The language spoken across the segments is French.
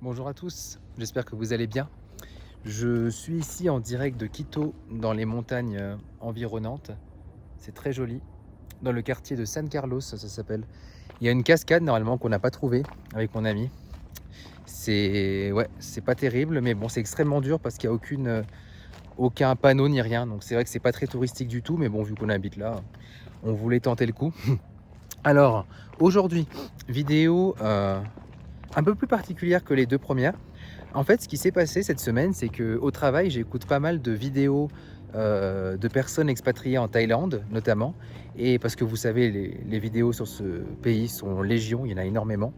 Bonjour à tous, j'espère que vous allez bien. Je suis ici en direct de Quito, dans les montagnes environnantes. C'est très joli. Dans le quartier de San Carlos, ça s'appelle. Il y a une cascade normalement qu'on n'a pas trouvée avec mon ami. C'est pas terrible, mais bon, c'est extrêmement dur parce qu'il n'y a aucun panneau ni rien. Donc c'est vrai que c'est pas très touristique du tout, mais bon, vu qu'on habite là, on voulait tenter le coup. Alors, aujourd'hui, vidéo un peu plus particulière que les deux premières. En fait, ce qui s'est passé cette semaine, c'est qu'au travail, j'écoute pas mal de vidéos de personnes expatriées en Thaïlande, notamment. Et parce que vous savez, les vidéos sur ce pays sont légion, il y en a énormément,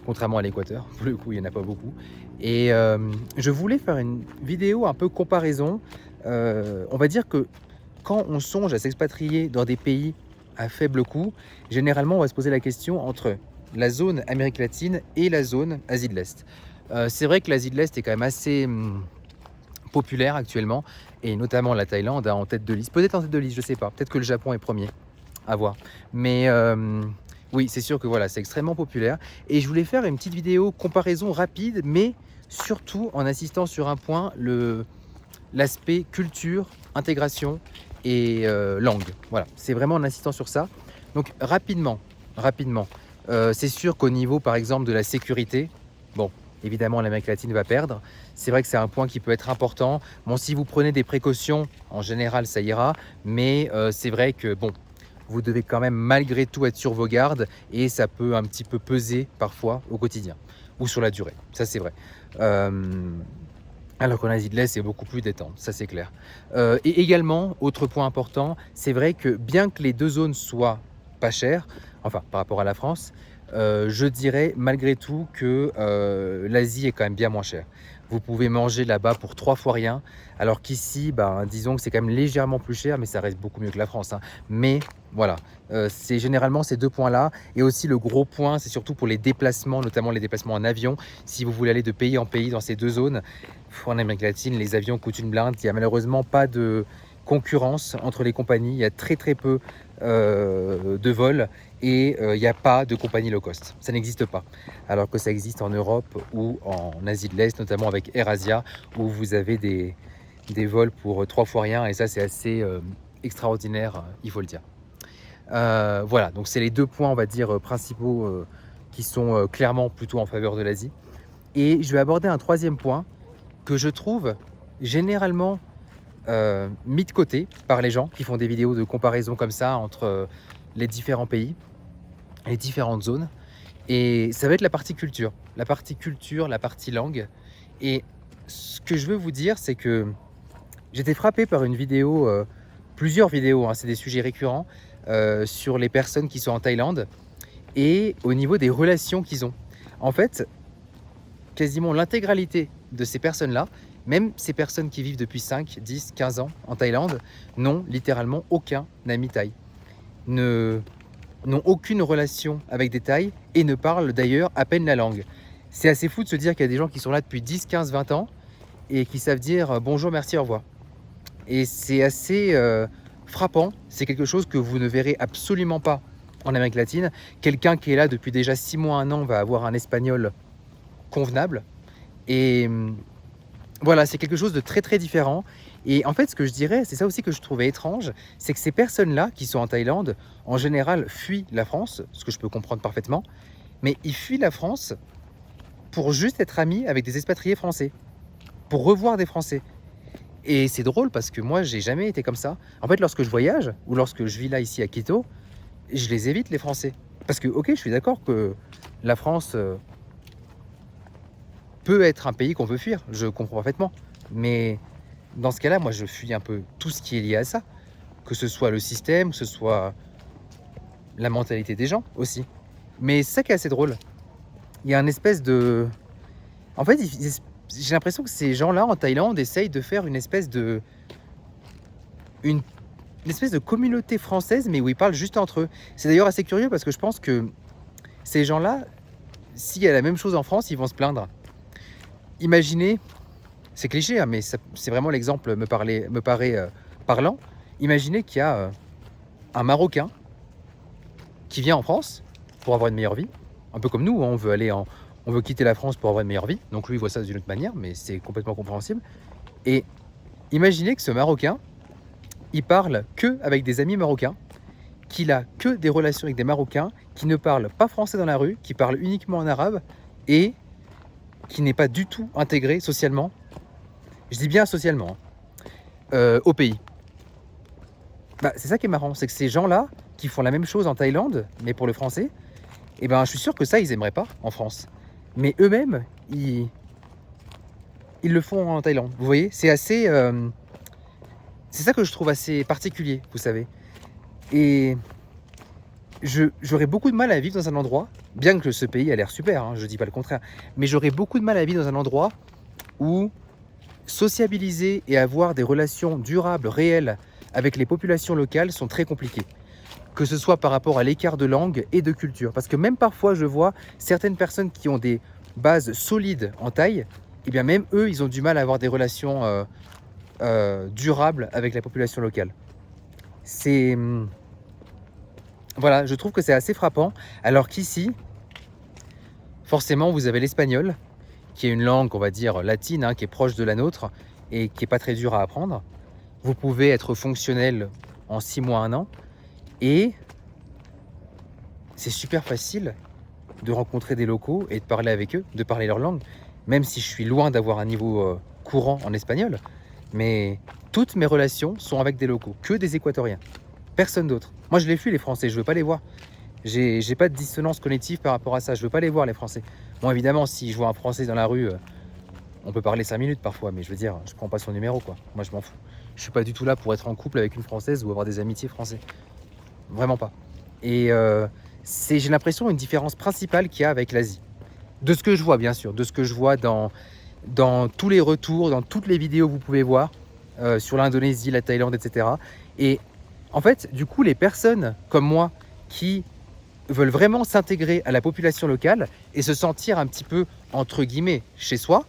contrairement à l'Équateur. Pour le coup, il n'y en a pas beaucoup. Et je voulais faire une vidéo un peu comparaison. On va dire que quand on songe à s'expatrier dans des pays à faible coût, généralement, on va se poser la question entre la zone Amérique latine et la zone Asie de l'Est. C'est vrai que l'Asie de l'Est est quand même assez populaire actuellement, et notamment la Thaïlande en tête de liste. Peut-être en tête de liste, je sais pas. Peut-être que le Japon est premier, à voir. Mais oui, c'est sûr que voilà, c'est extrêmement populaire. Et je voulais faire une petite vidéo comparaison rapide, mais surtout en insistant sur un point, l'aspect culture, intégration et langue. Voilà, c'est vraiment en insistant sur ça. Donc rapidement, c'est sûr qu'au niveau par exemple de la sécurité, bon, évidemment l'Amérique latine va perdre. C'est vrai que c'est un point qui peut être important. Bon, si vous prenez des précautions, en général ça ira, mais c'est vrai que bon, vous devez quand même malgré tout être sur vos gardes et ça peut un petit peu peser parfois au quotidien ou sur la durée, ça c'est vrai. Alors qu'en Asie de l'Est, c'est beaucoup plus détente, ça c'est clair. Et également, autre point important, c'est vrai que bien que les deux zones soient pas chères, enfin par rapport à la France, je dirais malgré tout que l'Asie est quand même bien moins chère. Vous pouvez manger là-bas pour 3 fois rien, alors qu'ici, ben, disons que c'est quand même légèrement plus cher, mais ça reste beaucoup mieux que la France, hein. Mais voilà, c'est généralement ces deux points-là. Et aussi le gros point, c'est surtout pour les déplacements, notamment les déplacements en avion. Si vous voulez aller de pays en pays dans ces deux zones, en Amérique latine, les avions coûtent une blinde. Il n'y a malheureusement pas de concurrence entre les compagnies. Il y a très très peu de vols et il n'y a pas de compagnie low cost. Ça n'existe pas. Alors que ça existe en Europe ou en Asie de l'Est, notamment avec AirAsia, où vous avez des vols pour 3 fois rien. Et ça, c'est assez extraordinaire, il faut le dire. Voilà, donc c'est les deux points, on va dire, principaux qui sont clairement plutôt en faveur de l'Asie. Et je vais aborder un troisième point que je trouve généralement mis de côté par les gens qui font des vidéos de comparaison comme ça entre les différents pays, les différentes zones. Et ça va être la partie culture. La partie culture, la partie langue. Et ce que je veux vous dire, c'est que j'étais frappé par une vidéo, plusieurs vidéos, hein, c'est des sujets récurrents, sur les personnes qui sont en Thaïlande et au niveau des relations qu'ils ont. En fait, quasiment l'intégralité de ces personnes-là, même ces personnes qui vivent depuis 5, 10, 15 ans en Thaïlande, n'ont littéralement aucun ami thaï, n'ont aucune relation avec des Thaïs et ne parlent d'ailleurs à peine la langue. C'est assez fou de se dire qu'il y a des gens qui sont là depuis 10, 15, 20 ans et qui savent dire bonjour, merci, au revoir. Et c'est assez frappant, c'est quelque chose que vous ne verrez absolument pas en Amérique latine. Quelqu'un qui est là depuis déjà 6 mois, 1 an va avoir un espagnol convenable. Et voilà, c'est quelque chose de très très différent. Et en fait, ce que je dirais, c'est ça aussi que je trouvais étrange, c'est que ces personnes-là qui sont en Thaïlande, en général, fuient la France, ce que je peux comprendre parfaitement, mais ils fuient la France pour juste être amis avec des expatriés français, pour revoir des Français. Et c'est drôle parce que moi, j'ai jamais été comme ça. En fait, lorsque je voyage ou lorsque je vis là ici à Quito, je les évite les Français. Parce que, ok, je suis d'accord que la France peut être un pays qu'on veut fuir, je comprends parfaitement. Mais dans ce cas-là, moi, je fuis un peu tout ce qui est lié à ça. Que ce soit le système, que ce soit la mentalité des gens aussi. Mais c'est ça qui est assez drôle. Il y a un espèce de... En fait, j'ai l'impression que ces gens-là en Thaïlande essayent de faire une espèce de communauté française, mais où ils parlent juste entre eux. C'est d'ailleurs assez curieux parce que je pense que ces gens-là, s'il y a la même chose en France, ils vont se plaindre. Imaginez, c'est cliché, hein, mais c'est vraiment l'exemple me paraît parlant. Imaginez qu'il y a un Marocain qui vient en France pour avoir une meilleure vie, un peu comme nous, hein, on veut aller on veut quitter la France pour avoir une meilleure vie. Donc lui, il voit ça d'une autre manière, mais c'est complètement compréhensible. Et imaginez que ce Marocain, il parle que avec des amis marocains, qu'il a que des relations avec des Marocains, qui ne parlent pas français dans la rue, qui parlent uniquement en arabe et qui n'est pas du tout intégré socialement. Je dis bien socialement, au pays. Bah, c'est ça qui est marrant, c'est que ces gens-là, qui font la même chose en Thaïlande, mais pour le français, eh ben, je suis sûr que ça, ils aimeraient pas en France. Mais eux-mêmes, ils le font en Thaïlande. Vous voyez, c'est assez... c'est ça que je trouve assez particulier, vous savez. Et j'aurais beaucoup de mal à vivre dans un endroit, bien que ce pays a l'air super, hein, je ne dis pas le contraire, mais j'aurais beaucoup de mal à vivre dans un endroit où sociabiliser et avoir des relations durables, réelles, avec les populations locales sont très compliquées. Que ce soit par rapport à l'écart de langue et de culture. Parce que même parfois, je vois certaines personnes qui ont des bases solides en Thaï, et bien même eux, ils ont du mal à avoir des relations durables avec la population locale. C'est... Voilà, je trouve que c'est assez frappant. Alors qu'ici, forcément, vous avez l'espagnol, qui est une langue, on va dire, latine, hein, qui est proche de la nôtre et qui n'est pas très dure à apprendre. Vous pouvez être fonctionnel en 6 mois, 1 an. Et c'est super facile de rencontrer des locaux et de parler avec eux, de parler leur langue, même si je suis loin d'avoir un niveau courant en espagnol. Mais toutes mes relations sont avec des locaux, que des équatoriens, personne d'autre. Moi, je les fuis, les Français, je veux pas les voir. J'ai pas de dissonance cognitive par rapport à ça, je veux pas les voir, les Français. Bon, évidemment, si je vois un Français dans la rue, on peut parler 5 minutes parfois, mais je veux dire, je prends pas son numéro, quoi. Moi, je m'en fous. Je suis pas du tout là pour être en couple avec une Française ou avoir des amitiés français. Vraiment pas. Et c'est, j'ai l'impression, une différence principale qu'il y a avec l'Asie. De ce que je vois, bien sûr, de ce que je vois dans tous les retours, dans toutes les vidéos que vous pouvez voir sur l'Indonésie, la Thaïlande, etc. Et en fait, du coup, les personnes comme moi qui veulent vraiment s'intégrer à la population locale et se sentir un petit peu, entre guillemets, chez soi,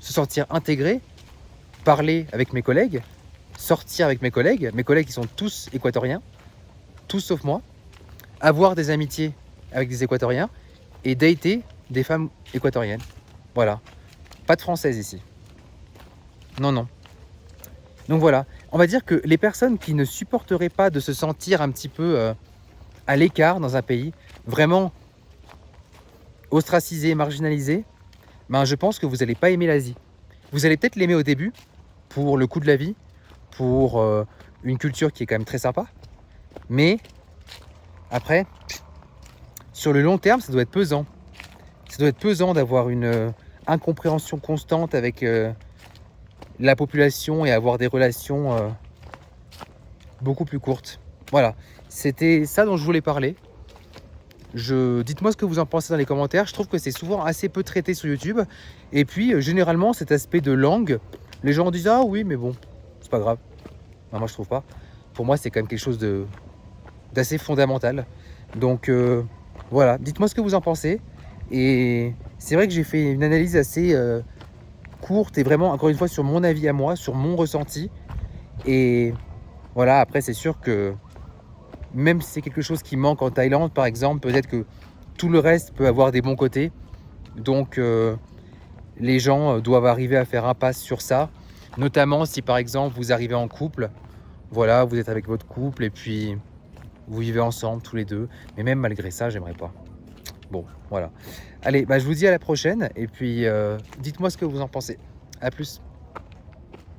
se sentir intégré, parler avec mes collègues, sortir avec mes collègues qui sont tous équatoriens, tous sauf moi, avoir des amitiés avec des équatoriens et dater des femmes équatoriennes. Voilà. Pas de françaises ici. Non, non. Donc voilà. On va dire que les personnes qui ne supporteraient pas de se sentir un petit peu à l'écart dans un pays, vraiment ostracisées, marginalisées, ben je pense que vous n'allez pas aimer l'Asie. Vous allez peut-être l'aimer au début, pour le coût de la vie, pour une culture qui est quand même très sympa, mais après, sur le long terme, ça doit être pesant. Ça doit être pesant d'avoir une incompréhension constante avec la population et avoir des relations beaucoup plus courtes. Voilà, c'était ça dont je voulais parler. Dites-moi ce que vous en pensez dans les commentaires. Je trouve que c'est souvent assez peu traité sur YouTube. Et puis, généralement, cet aspect de langue, les gens disent « Ah oui, mais bon, c'est pas grave. » Moi, je trouve pas. Pour moi, c'est quand même quelque chose d'assez fondamental. Donc, voilà. Dites-moi ce que vous en pensez. Et c'est vrai que j'ai fait une analyse assez courte et vraiment, encore une fois, sur mon avis à moi, sur mon ressenti. Et voilà, après, c'est sûr que même si c'est quelque chose qui manque en Thaïlande, par exemple, peut-être que tout le reste peut avoir des bons côtés. Donc, les gens doivent arriver à faire impasse sur ça. Notamment si, par exemple, vous arrivez en couple. Voilà, vous êtes avec votre couple et puis vous vivez ensemble tous les deux. Mais même malgré ça, j'aimerais pas. Bon, voilà. Allez, bah, je vous dis à la prochaine. Et puis, dites-moi ce que vous en pensez. À plus.